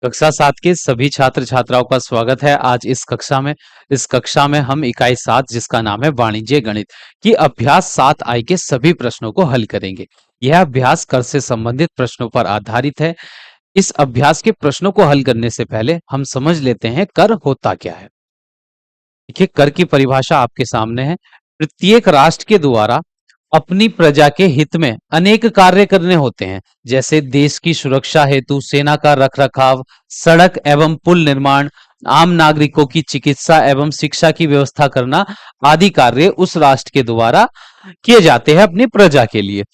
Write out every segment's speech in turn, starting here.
कक्षा 7 के सभी छात्र छात्राओं का स्वागत है आज इस कक्षा में हम इकाई 7 जिसका नाम है वाणिज्य गणित की अभ्यास 7 आई के सभी प्रश्नों को हल करेंगे। यह अभ्यास कर से संबंधित प्रश्नों पर आधारित है। इस अभ्यास के प्रश्नों को हल करने से पहले हम समझ लेते हैं कर होता क्या है। देखिए, कर की परिभाषा आपके सामने है। प्रत्येक राष्ट्र के द्वारा अपनी प्रजा के हित में अनेक कार्य करने होते हैं, जैसे देश की सुरक्षा हेतु सेना का रखरखाव, सड़क एवं पुल निर्माण, आम नागरिकों की चिकित्सा एवं शिक्षा की व्यवस्था करना आदि कार्य उस राष्ट्र के द्वारा किए जाते हैं अपनी प्रजा के लिए।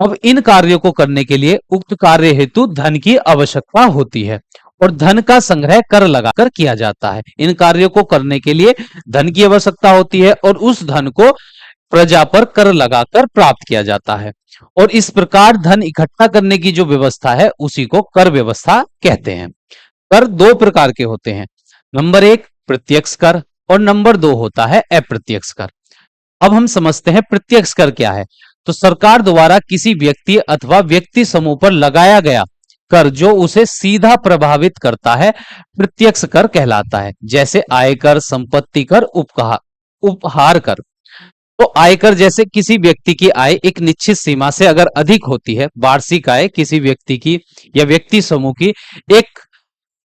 अब इन कार्यों को करने के लिए उक्त कार्य हेतु धन की आवश्यकता होती है और धन का संग्रह कर लगाकर किया जाता है। इन कार्यों को करने के लिए धन की आवश्यकता होती है और उस धन को प्रजा पर कर लगाकर प्राप्त किया जाता है और इस प्रकार धन इकट्ठा करने की जो व्यवस्था है उसी को कर व्यवस्था कहते हैं। कर दो प्रकार के होते हैं, नंबर एक प्रत्यक्ष कर और नंबर दो होता है अप्रत्यक्ष कर। अब हम समझते हैं प्रत्यक्ष कर क्या है। तो सरकार द्वारा किसी व्यक्ति अथवा व्यक्ति समूह पर लगाया गया कर जो उसे सीधा प्रभावित करता है प्रत्यक्ष कर कहलाता है, जैसे आयकर, संपत्ति कर, उपहार कर। तो आयकर जैसे किसी व्यक्ति की आय एक निश्चित सीमा से अगर अधिक होती है, वार्षिक आय किसी व्यक्ति की या व्यक्ति समूह की एक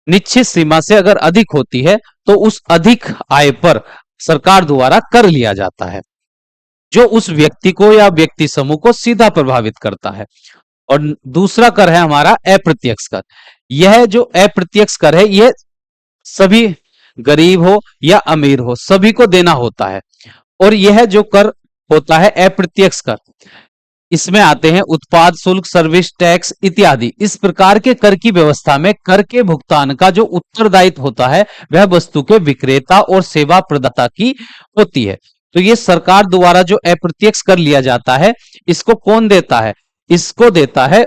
निश्चित सीमा से अगर अधिक होती है तो उस अधिक आय पर सरकार द्वारा कर लिया जाता है जो उस व्यक्ति को या व्यक्ति समूह को सीधा प्रभावित करता है। और दूसरा कर है हमारा अप्रत्यक्ष कर। यह जो अप्रत्यक्ष कर है यह सभी गरीब हो या अमीर हो सभी को देना होता है और यह जो कर होता है अप्रत्यक्ष कर, इसमें आते हैं उत्पाद शुल्क, सर्विस टैक्स इत्यादि। इस प्रकार के कर की व्यवस्था में कर के भुगतान का जो उत्तरदायित्व होता है वह वस्तु के विक्रेता और सेवा प्रदाता की होती है। तो ये सरकार द्वारा जो अप्रत्यक्ष कर लिया जाता है इसको कौन देता है? इसको देता है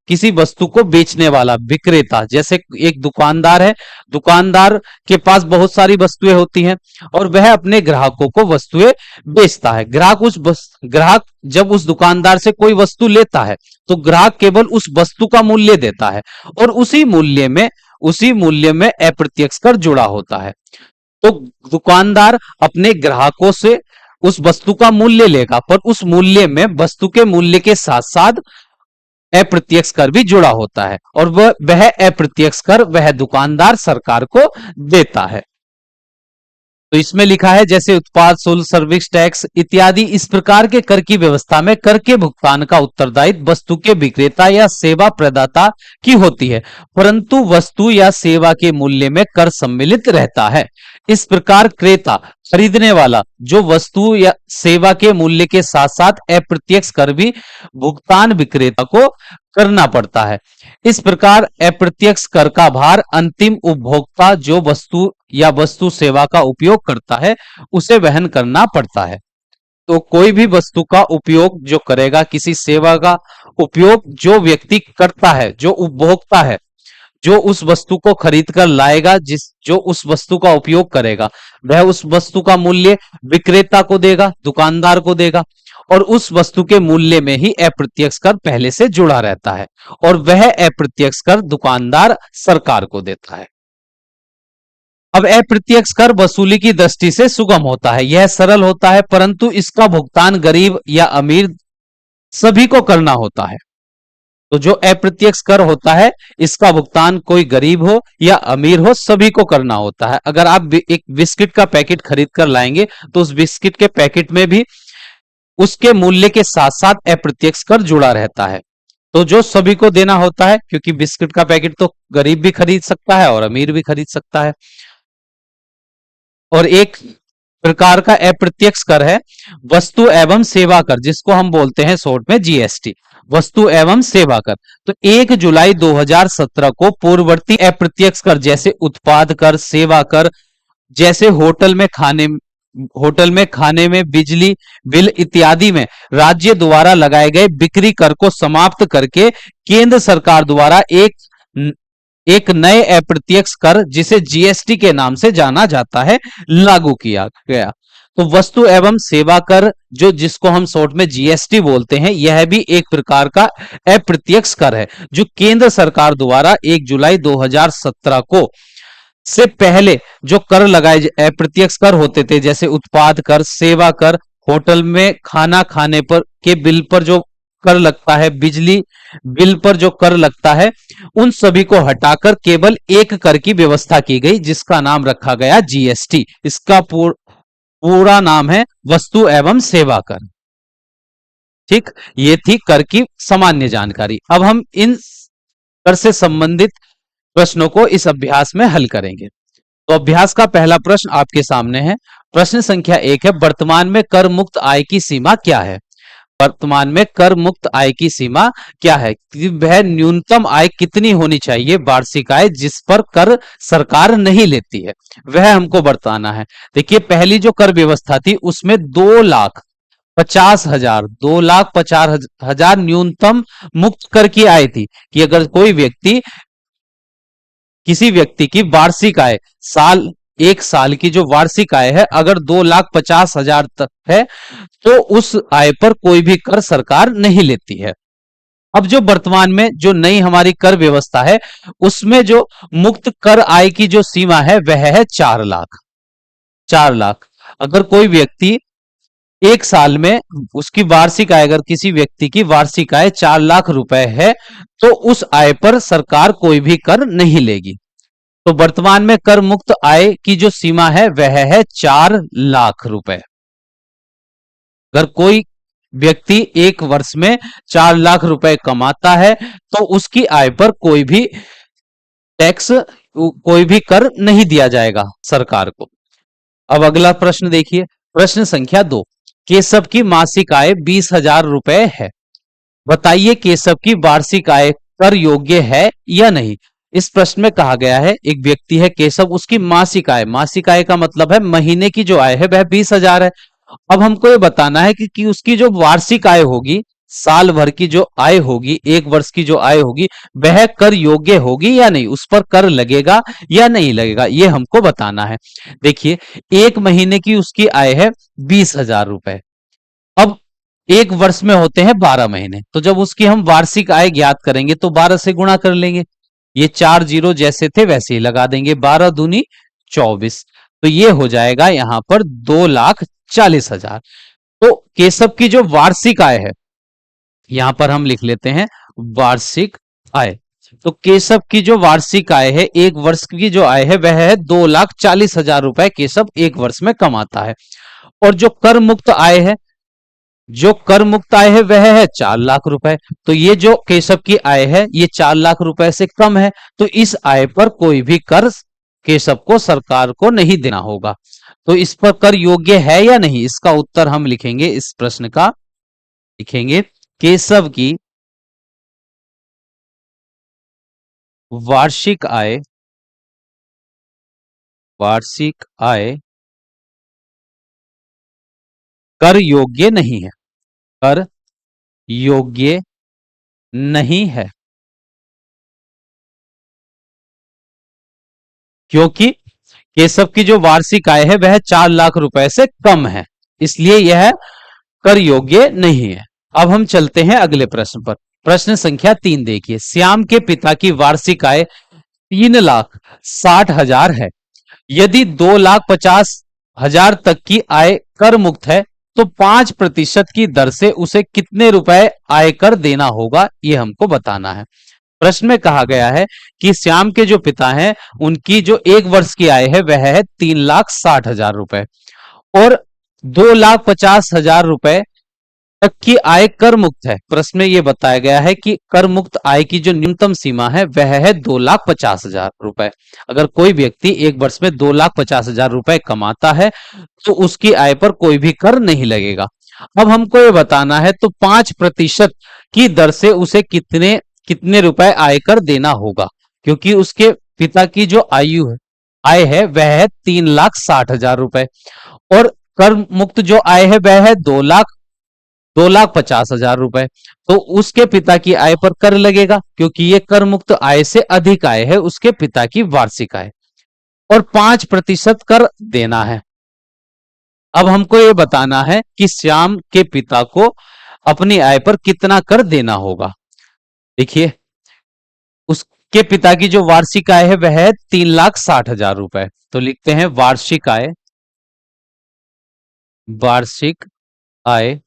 किसी वस्तु को बेचने वाला विक्रेता। जैसे एक दुकानदार है, दुकानदार के पास बहुत सारी वस्तुएं होती हैं और वह अपने ग्राहकों को वस्तुएं बेचता है। ग्राहक जब उस दुकानदार से कोई वस्तु लेता है तो ग्राहक केवल उस वस्तु का मूल्य देता है और उसी मूल्य में अप्रत्यक्ष कर जुड़ा होता है। तो दुकानदार अपने ग्राहकों से उस वस्तु का मूल्य लेगा पर उस मूल्य में वस्तु के मूल्य के साथ साथ अप्रत्यक्ष कर भी जुड़ा होता है और वह अप्रत्यक्ष कर वह दुकानदार सरकार को देता है। तो इसमें लिखा है जैसे उत्पाद शुल्क, सर्विस टैक्स इत्यादि। इस प्रकार के कर की व्यवस्था में कर के भुगतान का उत्तरदायित्व वस्तु के विक्रेता या सेवा प्रदाता की होती है, परंतु वस्तु या सेवा के मूल्य में कर सम्मिलित रहता है। इस प्रकार क्रेता खरीदने वाला जो वस्तु या सेवा के मूल्य के साथ साथ अप्रत्यक्ष कर भी भुगतान विक्रेता को करना पड़ता है। इस प्रकार अप्रत्यक्ष कर का भार अंतिम उपभोक्ता जो वस्तु सेवा का उपयोग करता है उसे वहन करना पड़ता है। तो कोई भी वस्तु का उपयोग जो करेगा, किसी सेवा का उपयोग जो व्यक्ति करता है, जो उपभोक्ता है, जो उस वस्तु को खरीद कर लाएगा, जो उस वस्तु का उपयोग करेगा, वह उस वस्तु का मूल्य विक्रेता को देगा, दुकानदार को देगा और उस वस्तु के मूल्य में ही अप्रत्यक्ष कर पहले से जुड़ा रहता है और वह अप्रत्यक्ष कर दुकानदार सरकार को देता है। अब अप्रत्यक्ष कर वसूली की दृष्टि से सुगम होता है, यह सरल होता है, परंतु इसका भुगतान गरीब या अमीर सभी को करना होता है। तो जो अप्रत्यक्ष कर होता है इसका भुगतान कोई गरीब हो या अमीर हो सभी को करना होता है। अगर आप एक बिस्किट का पैकेट खरीद कर लाएंगे तो उस बिस्किट के पैकेट में भी उसके मूल्य के साथ साथ अप्रत्यक्ष कर जुड़ा रहता है, तो जो सभी को देना होता है, क्योंकि बिस्किट का पैकेट तो गरीब भी खरीद सकता है और अमीर भी खरीद सकता है। और एक प्रकार का अप्रत्यक्ष कर है वस्तु एवं सेवा कर, जिसको हम बोलते हैं शॉर्ट में जीएसटी, वस्तु एवं सेवा कर। तो 1 जुलाई 2017 को पूर्ववर्ती अप्रत्यक्ष कर जैसे उत्पाद कर, सेवा कर, जैसे होटल में खाने में, बिजली बिल इत्यादि में राज्य द्वारा लगाए गए बिक्री कर को समाप्त करके केंद्र सरकार द्वारा एक नए अप्रत्यक्ष कर जिसे जीएसटी के नाम से जाना जाता है लागू किया गया। तो वस्तु एवं सेवा कर, जो जिसको हम शॉर्ट में जीएसटी बोलते हैं, यह भी एक प्रकार का अप्रत्यक्ष कर है, जो केंद्र सरकार द्वारा 1 जुलाई 2017 को से पहले जो कर लगाए, अप्रत्यक्ष कर होते थे, जैसे उत्पाद कर, सेवा कर, होटल में खाना खाने पर के बिल पर जो कर लगता है, बिजली बिल पर जो कर लगता है, उन सभी को हटाकर केवल एक कर की व्यवस्था की गई, जिसका नाम रखा गया जीएसटी। इसका पूरा नाम है वस्तु एवं सेवा कर। ठीक, ये थी कर की सामान्य जानकारी। अब हम इन कर से संबंधित प्रश्नों को इस अभ्यास में हल करेंगे। तो अभ्यास का पहला प्रश्न आपके सामने है। प्रश्न संख्या 1 है, वर्तमान में कर मुक्त आय की सीमा क्या है? वर्तमान में कर मुक्त आय की सीमा क्या है? वह न्यूनतम आय कितनी होनी चाहिए, वार्षिक आय, जिस पर कर सरकार नहीं लेती है, वह हमको बताना है। देखिए, पहली जो कर व्यवस्था थी उसमें 2,50,000 2,50,000 न्यूनतम मुक्त कर की आय थी, कि अगर कोई व्यक्ति, किसी व्यक्ति की वार्षिक आय, एक साल की जो वार्षिक आय है, अगर 2,50,000 तक है, तो उस आय पर कोई भी कर सरकार नहीं लेती है। अब जो वर्तमान में जो नई हमारी कर व्यवस्था है, उसमें जो मुक्त कर आय की जो सीमा है वह है 4 लाख। 4 लाख। अगर कोई व्यक्ति एक साल में, उसकी वार्षिक आय, अगर किसी व्यक्ति की वार्षिक आय 4 लाख रुपए है, तो उस आय पर सरकार कोई भी कर नहीं लेगी। तो वर्तमान में कर मुक्त आय की जो सीमा है वह है 4 लाख रुपए। अगर कोई व्यक्ति एक वर्ष में 4 लाख रुपए कमाता है, तो उसकी आय पर कोई भी टैक्स, कोई भी कर नहीं दिया जाएगा सरकार को। अब अगला प्रश्न देखिए, प्रश्न संख्या 2, केशव की मासिक आय 20,000 रुपए है, बताइए केशव की वार्षिक आय कर योग्य है या नहीं। इस प्रश्न में कहा गया है, एक व्यक्ति है केशव, उसकी मासिक आय का मतलब है महीने की जो आय है वह 20,000 है। अब हमको ये बताना है कि उसकी जो वार्षिक आय होगी, साल भर की जो आय होगी, एक वर्ष की जो आय होगी, वह कर योग्य होगी या नहीं, उस पर कर लगेगा या नहीं लगेगा, ये हमको बताना है। देखिए, एक महीने की उसकी आय है 20,000 रुपए। अब एक वर्ष में होते हैं 12 महीने, तो जब उसकी हम वार्षिक आय ज्ञात करेंगे तो 12 से गुणा कर लेंगे, ये 4 जीरो जैसे थे वैसे ही लगा देंगे, 12 दूनी 24, तो ये हो जाएगा यहां पर 2,40,000। तो केशव की जो वार्षिक आय है, यहां पर हम लिख लेते हैं वार्षिक आय। तो केशव की जो वार्षिक आय है, एक वर्ष की जो आय है वह है 2,40,000 रुपए केशव एक वर्ष में कमाता है। और जो कर मुक्त आय है, जो कर मुक्त आय है वह है 4 लाख रुपए। तो ये जो केशव की आय है ये 4 लाख रुपए से कम है, तो इस आय पर कोई भी कर केशव को, सरकार को नहीं देना होगा। तो इस पर कर योग्य है या नहीं, इसका उत्तर हम लिखेंगे, इस प्रश्न का लिखेंगे, केशव की वार्षिक आय, वार्षिक आय कर योग्य नहीं है, कर योग्य नहीं है, क्योंकि केशव की जो वार्षिक आय है वह 4 लाख रुपए से कम है, इसलिए यह कर योग्य नहीं है। अब हम चलते हैं अगले प्रश्न पर। प्रश्न संख्या 3 देखिए, श्याम के पिता की वार्षिक आय 3,60,000 है, यदि 2,50,000 तक की आय कर मुक्त है, तो 5% की दर से उसे कितने रुपए आयकर देना होगा, ये हमको बताना है। प्रश्न में कहा गया है कि श्याम के जो पिता हैं, उनकी जो एक वर्ष की आय है वह है 3,60,000 रुपए, और 2,50,000 रुपए तक की आय कर मुक्त है। प्रश्न में यह बताया गया है कि कर मुक्त आय की जो न्यूनतम सीमा है वह है 2,50,000 रुपए। अगर कोई व्यक्ति एक वर्ष में 2,50,000 रुपए कमाता है, तो उसकी आय पर कोई भी कर नहीं लगेगा। अब हमको ये बताना है, तो 5% की दर से उसे कितने कितने रुपए आयकर देना होगा, क्योंकि उसके पिता की जो आय है वह है 3,60,000 रुपए, और कर मुक्त जो आय है वह है 2,50,000 रुपए। तो उसके पिता की आय पर कर लगेगा, क्योंकि ये कर मुक्त आय से अधिक आय है उसके पिता की वार्षिक आय, और 5% कर देना है। अब हमको ये बताना है कि श्याम के पिता को अपनी आय पर कितना कर देना होगा। देखिए, उसके पिता की जो वार्षिक आय है वह है 3,60,000 रुपए। तो लिखते हैं वार्षिक आय, वार्षिक आय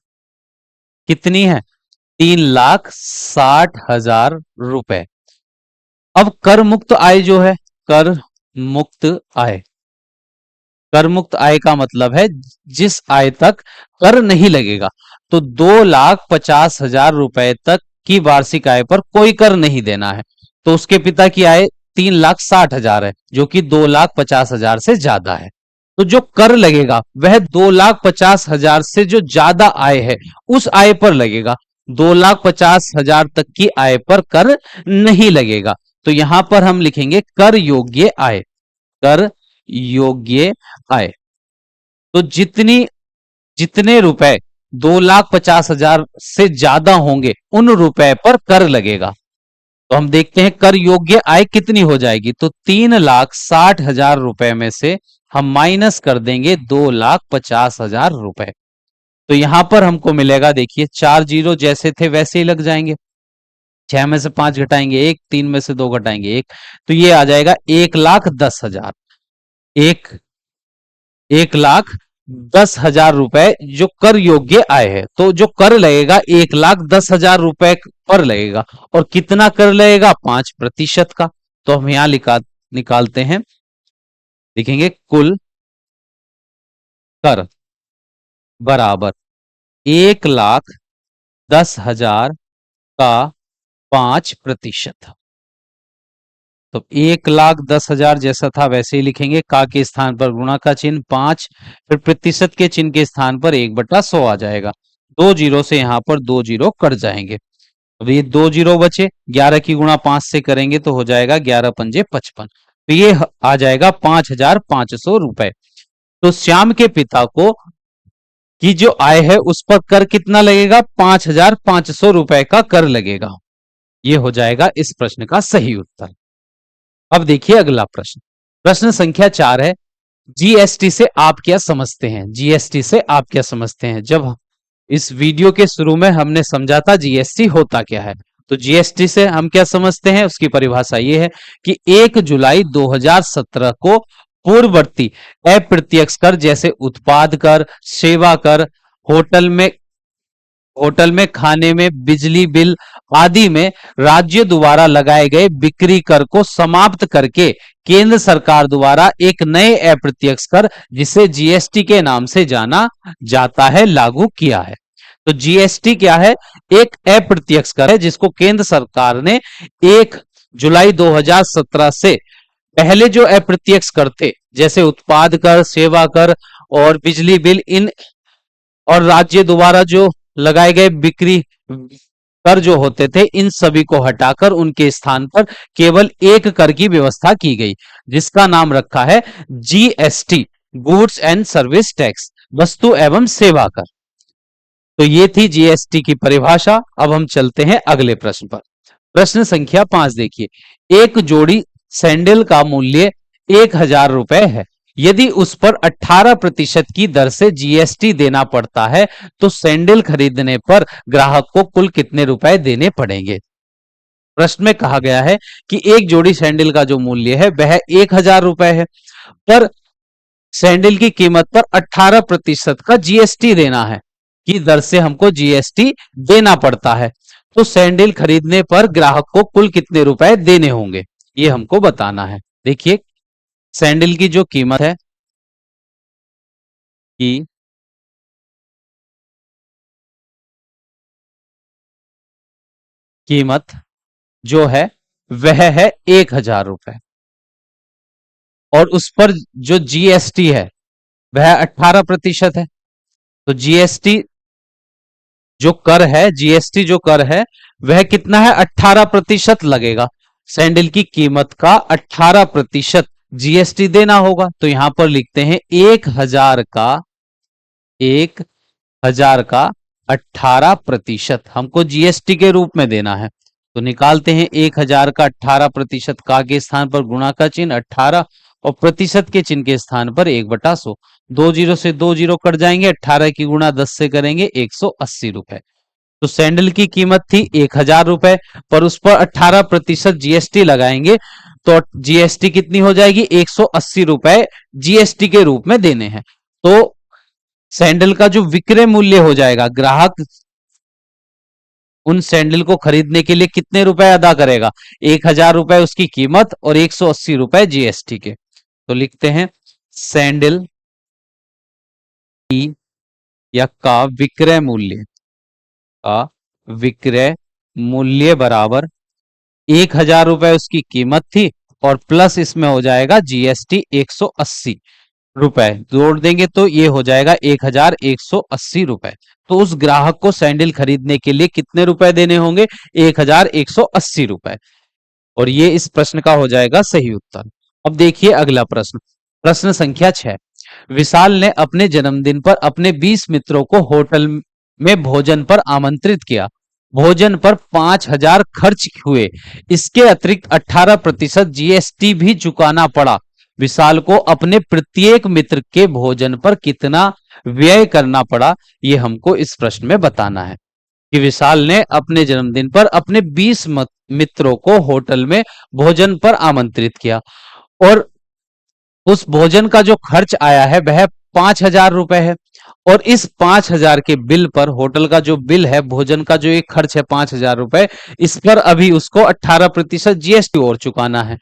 कितनी है? 3,60,000 रुपए। अब कर मुक्त आय जो है, कर मुक्त आय, कर मुक्त आय का मतलब है जिस आय तक कर नहीं लगेगा। तो 2,50,000 रुपए तक की वार्षिक आय पर कोई कर नहीं देना है। तो उसके पिता की आय 3,60,000 है, जो कि 2,50,000 से ज्यादा है। तो जो कर लगेगा वह 2,50,000 से जो ज्यादा आय है उस आय पर लगेगा। 2,50,000 तक की आय पर कर नहीं लगेगा। तो यहां पर हम लिखेंगे कर योग्य आय, कर योग्य आय। तो जितने रुपए 2,50,000 से ज्यादा होंगे उन रुपए पर कर लगेगा। तो हम देखते हैं कर योग्य आय कितनी हो जाएगी। तो 3,60,000 रुपए में से हम माइनस कर देंगे 2,50,000 रुपए। तो यहां पर हमको मिलेगा, देखिए 4 जीरो जैसे थे वैसे ही लग जाएंगे। 6 में से 5 घटाएंगे 1, 3 में से 2 घटाएंगे 1, तो ये आ जाएगा 1,10,000। एक 1,10,000 रुपए जो कर योग्य आय है। तो जो कर लगेगा 1,10,000 रुपए पर लगेगा। और कितना कर लगेगा? 5% का। तो हम यहां निकालते हैं, लिखेंगे कुल कर बराबर 1,10,000 का 5%। तो 1,10,000 जैसा था वैसे ही लिखेंगे, का के स्थान पर गुणा का चिन्ह 5, फिर प्रतिशत के चिन्ह के स्थान पर 1/100 आ जाएगा। 2 जीरो से यहां पर 2 जीरो कट जाएंगे। अब ये 2 जीरो बचे, 11 की गुणा 5 से करेंगे तो हो जाएगा 11 पंजे 55। तो ये आ जाएगा 5,500 रुपए। तो श्याम के पिता को की जो आय है उस पर कर कितना लगेगा? 5,500 रुपए का कर लगेगा। ये हो जाएगा इस प्रश्न का सही उत्तर। अब देखिए अगला प्रश्न, प्रश्न संख्या 4 है, जीएसटी से आप क्या समझते हैं? जीएसटी से आप क्या समझते हैं? जब इस वीडियो के शुरू में हमने समझा था जीएसटी होता क्या है, तो जीएसटी से हम क्या समझते हैं उसकी परिभाषा ये है कि 1 जुलाई 2017 को पूर्ववर्ती अप्रत्यक्ष कर जैसे उत्पाद कर, सेवा कर, होटल में होटल में खाने में, बिजली बिल आदि में राज्य द्वारा लगाए गए बिक्री कर को समाप्त करके केंद्र सरकार द्वारा एक नए अप्रत्यक्ष कर जिसे जीएसटी के नाम से जाना जाता है लागू किया है। तो जीएसटी क्या है? एक अप्रत्यक्ष कर है जिसको केंद्र सरकार ने 1 जुलाई 2017 से पहले जो अप्रत्यक्ष कर थे जैसे उत्पाद कर, सेवा कर और बिजली बिल, इन और राज्य द्वारा जो लगाए गए बिक्री कर जो होते थे इन सभी को हटाकर उनके स्थान पर केवल एक कर की व्यवस्था की गई जिसका नाम रखा है GST, goods and service tax, वस्तु एवं सेवा कर। तो ये थी जीएसटी की परिभाषा। अब हम चलते हैं अगले प्रश्न पर। प्रश्न संख्या 5 देखिए, एक जोड़ी सैंडल का मूल्य 1,000 रुपए है। यदि उस पर 18% की दर से जीएसटी देना पड़ता है तो सैंडल खरीदने पर ग्राहक को कुल कितने रुपए देने पड़ेंगे? प्रश्न में कहा गया है कि एक जोड़ी सैंडल का जो मूल्य है वह 1,000 रुपए है, पर सैंडल की कीमत पर 18% का जीएसटी देना है, की दर से हमको जीएसटी देना पड़ता है। तो सैंडल खरीदने पर ग्राहक को कुल कितने रुपए देने होंगे ये हमको बताना है। देखिए, सैंडल की जो कीमत है की कीमत जो है वह है 1,000 रुपए, और उस पर जो जीएसटी है वह 18% है। तो जीएसटी जो कर है, जीएसटी जो कर है वह कितना है? 18% लगेगा। सैंडल की कीमत का 18% जीएसटी देना होगा। तो यहां पर लिखते हैं 1,000 का 18% हमको जीएसटी के रूप में देना है। तो निकालते हैं 1,000 का 18% का के स्थान पर गुणा का चिन्ह 18 और प्रतिशत के चिन्ह के स्थान पर 1/100। 2 जीरो से 2 जीरो कट जाएंगे, 18 की गुणा 10 से करेंगे 180 रुपए। तो सैंडल की कीमत थी 1000 रुपए, पर उस पर 18% जीएसटी लगाएंगे तो जीएसटी कितनी हो जाएगी, 180 रुपए जीएसटी के रूप में देने हैं। तो सैंडल का जो विक्रय मूल्य हो जाएगा, ग्राहक उन सैंडल को खरीदने के लिए कितने रुपए अदा करेगा, 1000 रुपए उसकी कीमत और 180 रुपए जीएसटी के। तो लिखते हैं सैंडल की या का विक्रय मूल्य बराबर 1000 रुपए उसकी कीमत थी और प्लस इसमें हो जाएगा जीएसटी 180 रुपए, जोड़ देंगे तो ये हो जाएगा 1180 रुपए। तो उस ग्राहक को सैंडल खरीदने के लिए कितने रुपए देने होंगे, 1180 रुपए। और ये इस प्रश्न का हो जाएगा सही उत्तर। अब देखिए अगला प्रश्न, प्रश्न संख्या 6। विशाल ने अपने जन्मदिन पर अपने 20 मित्रों को होटल में भोजन पर आमंत्रित किया। भोजन पर 5000 खर्च हुए, इसके अतिरिक्त 18% जीएसटी भी चुकाना पड़ा। विशाल को अपने प्रत्येक मित्र के भोजन पर कितना व्यय करना पड़ा, ये हमको इस प्रश्न में बताना है। कि विशाल ने अपने जन्मदिन पर अपने 20 मित्रों को होटल में भोजन पर आमंत्रित किया और उस भोजन का जो खर्च आया है वह 5000 रुपए है। और इस 5000 के बिल पर, होटल का जो बिल है, भोजन का जो एक खर्च है 5000 रुपए, इस पर अभी उसको 18% जीएसटी और चुकाना है।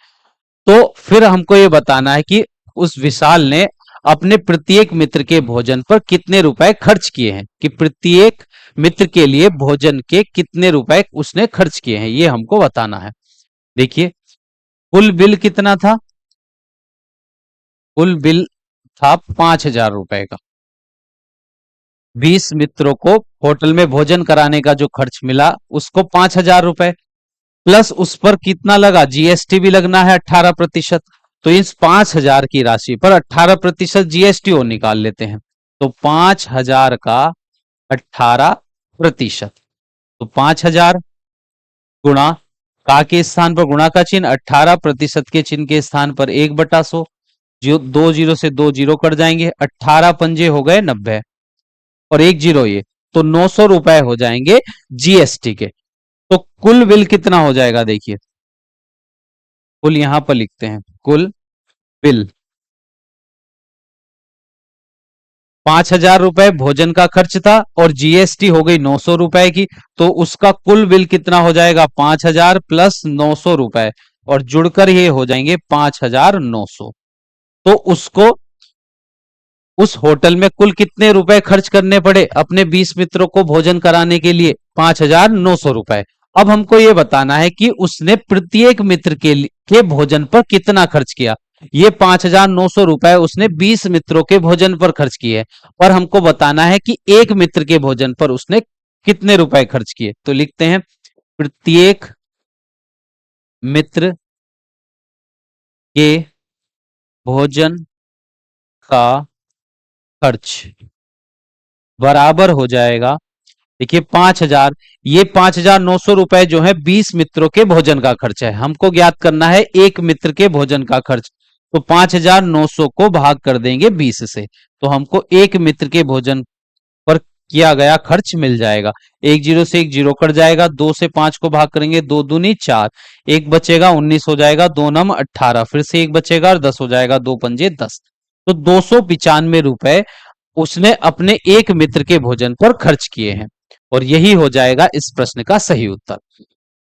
तो फिर हमको ये बताना है कि उस विशाल ने अपने प्रत्येक मित्र के भोजन पर कितने रुपए खर्च किए हैं, कि प्रत्येक मित्र के लिए भोजन के कितने रुपए उसने खर्च किए हैं, ये हमको बताना है। देखिए कुल बिल कितना था, कुल बिल था 5000 रुपए का। 20 मित्रों को होटल में भोजन कराने का जो खर्च मिला उसको 5000 रुपए, प्लस उस पर कितना लगा, जीएसटी भी लगना है 18%। तो इस 5000 की राशि पर 18% जीएसटी और निकाल लेते हैं। तो 5000 का 18%, तो 5000 गुणा, का के स्थान पर गुणा का चिन्ह, 18% के चिन्ह के स्थान पर 1/100। जो 2 जीरो से 2 जीरो कट जाएंगे, 18 पंजे हो गए 90 और 1 जीरो ये, तो 900 रुपए हो जाएंगे जीएसटी के। तो कुल बिल कितना हो जाएगा, देखिए कुल यहां पर लिखते हैं, कुल बिल 5000 रुपए भोजन का खर्च था और जीएसटी हो गई 900 रुपए की। तो उसका कुल बिल कितना हो जाएगा, 5000 प्लस 900 रुपए, और जुड़कर ये हो जाएंगे 5900। तो उसको उस होटल में कुल कितने रुपए खर्च करने पड़े अपने 20 मित्रों को भोजन कराने के लिए, 5900 रुपए। अब हमको ये बताना है कि उसने प्रत्येक मित्र के भोजन पर कितना खर्च किया। ये 5900 रुपए उसने 20 मित्रों के भोजन पर खर्च किए, और हमको बताना है कि एक मित्र के भोजन पर उसने कितने रुपए खर्च किए। तो लिखते हैं प्रत्येक मित्र के भोजन का खर्च बराबर हो जाएगा, देखिए 5000, ये 5900 रुपए जो है 20 मित्रों के भोजन का खर्च है, हमको ज्ञात करना है एक मित्र के भोजन का खर्च। तो 5900 को भाग कर देंगे 20 से, तो हमको एक मित्र के भोजन पर किया गया खर्च मिल जाएगा। 1 जीरो से 1 जीरो कट जाएगा, 2 से 5 को भाग करेंगे, 2 दूनी 4, एक बचेगा 19 हो जाएगा, 2 नम 18, फिर से एक बचेगा और 10 हो जाएगा, 2 पंजे 10। तो 295 रुपए उसने अपने एक मित्र के भोजन पर खर्च किए हैं, और यही हो जाएगा इस प्रश्न का सही उत्तर।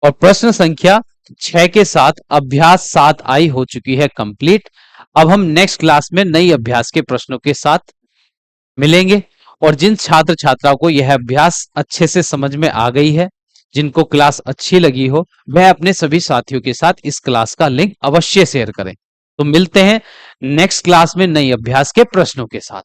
और प्रश्न संख्या 6 के साथ अभ्यास 7 आई हो चुकी है कंप्लीट। अब हम नेक्स्ट क्लास में नई अभ्यास के प्रश्नों के साथ मिलेंगे, और जिन छात्र छात्राओं को यह अभ्यास अच्छे से समझ में आ गई है, जिनको क्लास अच्छी लगी हो, वह अपने सभी साथियों के साथ इस क्लास का लिंक अवश्य शेयर करें। तो मिलते हैं नेक्स्ट क्लास में नई अभ्यास के प्रश्नों के साथ।